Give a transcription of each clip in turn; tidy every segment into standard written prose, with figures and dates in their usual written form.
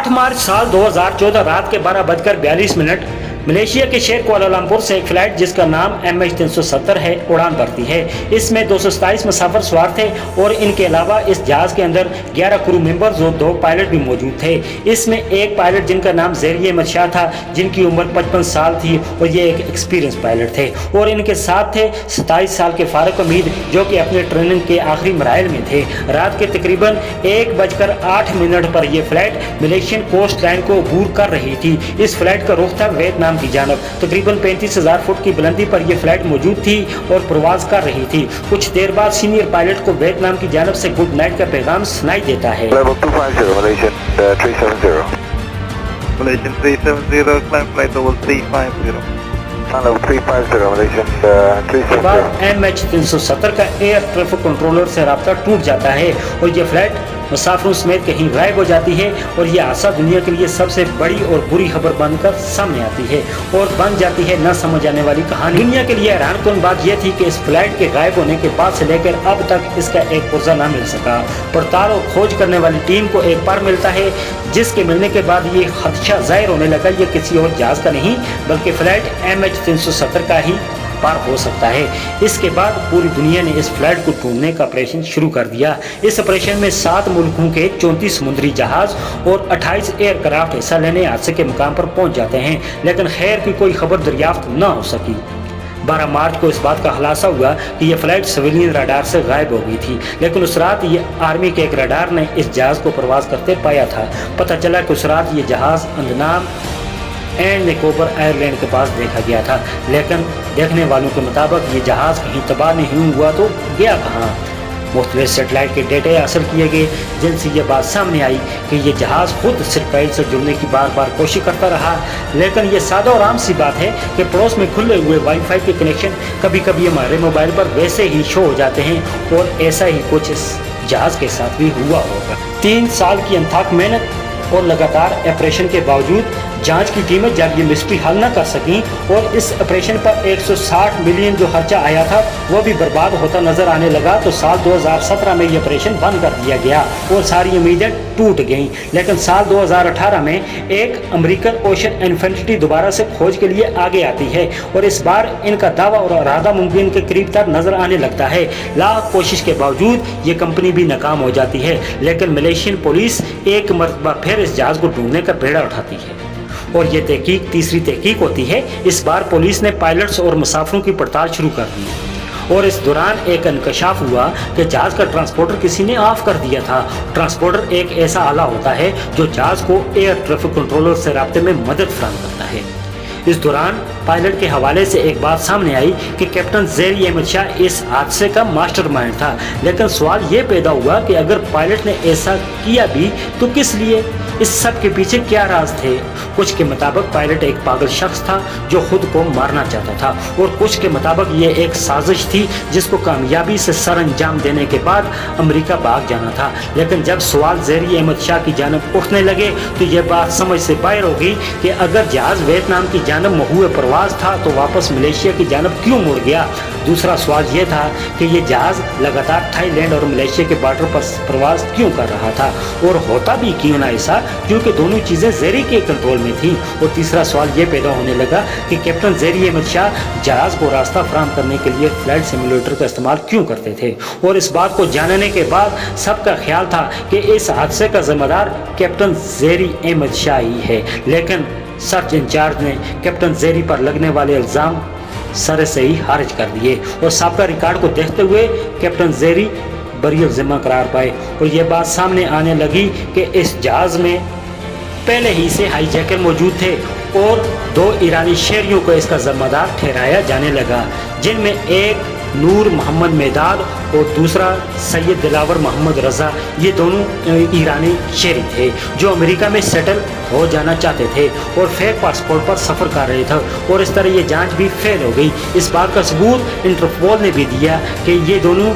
8 मार्च साल 2014 रात के 12:42 मलेशिया के शहर कुआलालंपुर से एक फ्लाइट जिसका नाम MH370 है उड़ान भरती है। इसमें 227 मुसाफिर सवार थे और इनके अलावा इस जहाज के अंदर 11 क्रू मेंबर्स और 2 पायलट भी मौजूद थे। इसमें एक पायलट जिनका नाम ज़ेरी अहमद शाह था, जिनकी उम्र 55 साल थी और ये एक एक्सपीरियंस पायलट थे। और इनके साथ थे 27 साल के फारूक हमीद, जो कि अपने ट्रेनिंग के आखिरी मराइल में थे। रात के तकरीबन 1:08 पर यह फ्लाइट मलेशियन कोस्ट लाइन को अबूर कर रही थी। इस फ्लाइट का रुख था वियतनाम की जानब। तकरीबन 35,000 फुट की बुलंदी पर यह फ्लाइट मौजूद थी और परवाज कर रही थी। कुछ देर बाद सीनियर पायलट को वियतनाम की जानब से गुड नाइट का पैगाम सुनाई देता है। Level 250, Malaysian 370. Malaysian 370, climb flight level 350. Level 350, Malaysian के 370. बाद MH370 का एयर ट्रैफिक कंट्रोलर से राब्ता टूट जाता है और यह फ्लाइट मुसाफिरों समेत कहीं गायब हो जाती है। और यह हादसा दुनिया के लिए सबसे बड़ी और बुरी खबर बनकर सामने आती है और बन जाती है न समझ आने वाली कहानी। दुनिया के लिए हैरानकुन बात यह थी कि इस फ्लाइट के गायब होने के बाद से लेकर अब तक इसका एक पुर्जा न मिल सका। पड़ताल और खोज करने वाली टीम को एक बार मिलता है, जिसके मिलने के बाद ये खदशा जाहिर होने लगा ये किसी और जहाज का नहीं बल्कि फ्लाइट MH370 का ही पार हो सकता है। इसके बाद पूरी दुनिया ने इस फ्लाइट को ढूंढने का ऑपरेशन शुरू कर दिया। इस ऑपरेशन में 7 मुल्कों के 34 समुद्री जहाज और 28 एयरक्राफ्ट हिस्सा लेने हादसे के मुकाम पर पहुंच जाते हैं, लेकिन खैर की कोई खबर दरियाफ्त न हो सकी। 12 मार्च को इस बात का खुलासा हुआ कि यह फ्लाइट सिविलियन रडार से गायब हो गई थी, लेकिन उस रात ये आर्मी के एक रडार ने इस जहाज को प्रवास करते पाया था। पता चला कि उस रात ये जहाज अंडमान एंड निकोबार आयरलैंड के पास देखा गया था, लेकिन देखने वालों के मुताबिक ये जहाज कहीं तबाह नहीं हुआ तो गया कहाँ। मुख्तलिफ सेटेलाइट के डेटे हासिल किए गए, जिनसे ये बात सामने आई कि ये जहाज खुद सेटेलाइट से जुड़ने की बार बार कोशिश करता रहा, लेकिन ये सादा और आम सी बात है कि पड़ोस में खुले हुए वाईफाई के कनेक्शन कभी कभी हमारे मोबाइल पर वैसे ही शो हो जाते हैं, और ऐसा ही कुछ इस जहाज के साथ भी हुआ होगा। 3 साल की अनथक मेहनत और लगातार ऑपरेशन के बावजूद जांच की टीमें जब ये मिस्ट्री हल न कर सकीं और इस ऑपरेशन पर 160 मिलियन जो खर्चा आया था वो भी बर्बाद होता नजर आने लगा, तो साल 2017 में ये ऑपरेशन बंद कर दिया गया और सारी उम्मीदें टूट गईं। लेकिन साल 2018 में एक अमेरिकन ओशन इन्फेंट्री दोबारा से खोज के लिए आगे आती है और इस बार इनका दावा और इरादा मुमकिन के करीब तक नजर आने लगता है। लाख कोशिश के बावजूद ये कंपनी भी नाकाम हो जाती है, लेकिन मलेशियन पुलिस एक मरतबा फिर इस जहाज को ढूंढने का बेड़ा उठाती है और ये तहकीक तीसरी तहकीक होती है। इस बार पुलिस ने पायलट्स और मुसाफिरों की पड़ताल शुरू कर दी और इस दौरान एक इंकशाफ हुआ कि जहाज का ट्रांसपोर्टर किसी ने ऑफ कर दिया था। ट्रांसपोर्टर एक ऐसा आला होता है जो जहाज को एयर ट्रैफिक कंट्रोलर से राब्ते में मदद फराहम करता है। इस दौरान पायलट के हवाले से एक बात सामने आई कि कैप्टन ज़ेरी अहमद शाह इस हादसे का मास्टरमाइंड था, लेकिन सवाल ये पैदा हुआ कि अगर पायलट ने ऐसा किया भी तो किस लिए, इस सब के पीछे क्या राज थे। कुछ के मुताबिक पायलट एक पागल शख्स था जो खुद को मारना चाहता था और कुछ के मुताबिक ये एक साजिश थी जिसको कामयाबी से सर अंजाम देने के बाद अमेरिका भाग जाना था। लेकिन जब सवाल ज़ेरी अहमद शाह की जानब उठने लगे तो यह बात समझ से बाहर हो गई कि अगर जहाज वियतनाम की जानब महुए परवाज था तो वापस मलेशिया की जानब क्यों मुड़ गया। दूसरा सवाल यह था कि ये जहाज लगातार थाईलैंड और मलेशिया के बॉर्डर पर प्रवास क्यों कर रहा था, और होता भी क्यों ना ऐसा, क्योंकि दोनों चीजें ज़ेरी के कंट्रोल में थी। और तीसरा सवाल ये पैदा होने लगा कि कैप्टन ज़ेरी अहमद शाह जहाज को रास्ता फराहम करने के लिए फ्लाइट सिमुलेटर का इस्तेमाल क्यों करते थे। और इस बात को जानने के बाद सबका ख्याल था कि इस हादसे का जिम्मेदार कैप्टन ज़ेरी अहमद शाह ही है, लेकिन सर्च इंचार्ज ने कैप्टन ज़ेरी पर लगने वाले इल्ज़ाम सर से ही खारिज कर दिए और सबका रिकॉर्ड को देखते हुए कैप्टन ज़ेरी बरी ज़िम्मा करार पाए। और ये बात सामने आने लगी कि इस जहाज़ में पहले ही से हाईजैकर मौजूद थे और 2 ईरानी शहरियों को इसका जिम्मेदार ठहराया जाने लगा, जिनमें एक नूर मोहम्मद मेदाद और दूसरा सैयद दिलावर मोहम्मद रज़ा। ये दोनों ईरानी शहरी थे जो अमेरिका में सेटल हो जाना चाहते थे और फेक पासपोर्ट पर सफ़र कर रहे थे, और इस तरह ये जांच भी फेल हो गई। इस बात का सबूत इंटरपोल ने भी दिया कि ये दोनों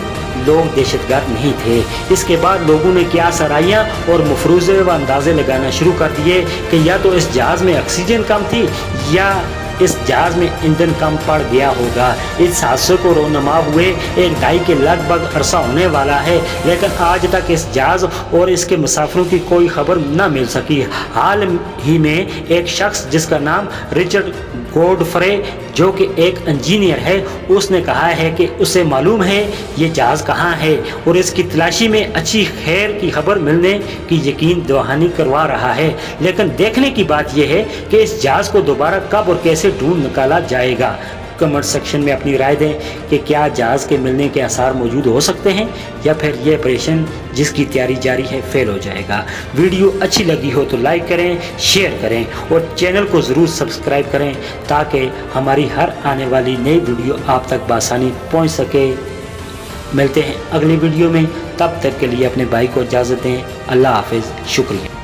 लोग दहशतगर्द नहीं थे। इसके बाद लोगों ने क्या सराइयाँ और मफरूज़े व अंदाजे लगाना शुरू कर दिए कि या तो इस जहाज़ में ऑक्सीजन कम थी या इस जहाज में ईंधन कम पड़ गया होगा। इस हादसे को रोनमा हुए एक दहाई के लगभग अरसा होने वाला है, लेकिन आज तक इस जहाज और इसके मुसाफिरों की कोई खबर न मिल सकी। हाल ही में एक शख्स जिसका नाम रिचर्ड गॉडफ्रे, जो कि एक इंजीनियर है, उसने कहा है कि उसे मालूम है ये जहाज कहाँ है और इसकी तलाशी में अच्छी खैर की खबर मिलने की यकीन दहानी करवा रहा है। लेकिन देखने की बात यह है कि इस जहाज को दोबारा कब और कैसे ढूंढ निकाला जाएगा। कमेंट सेक्शन में अपनी राय दें कि क्या जहाज के मिलने के आसार मौजूद हो सकते हैं या फिर ये ऑपरेशन जिसकी तैयारी जारी है फेल हो जाएगा। वीडियो अच्छी लगी हो तो लाइक करें, शेयर करें और चैनल को ज़रूर सब्सक्राइब करें ताकि हमारी हर आने वाली नई वीडियो आप तक बआसानी पहुंच सके। मिलते हैं अगली वीडियो में, तब तक के लिए अपने भाई को इजाज़त दें। अल्लाह हाफिज़, शुक्रिया।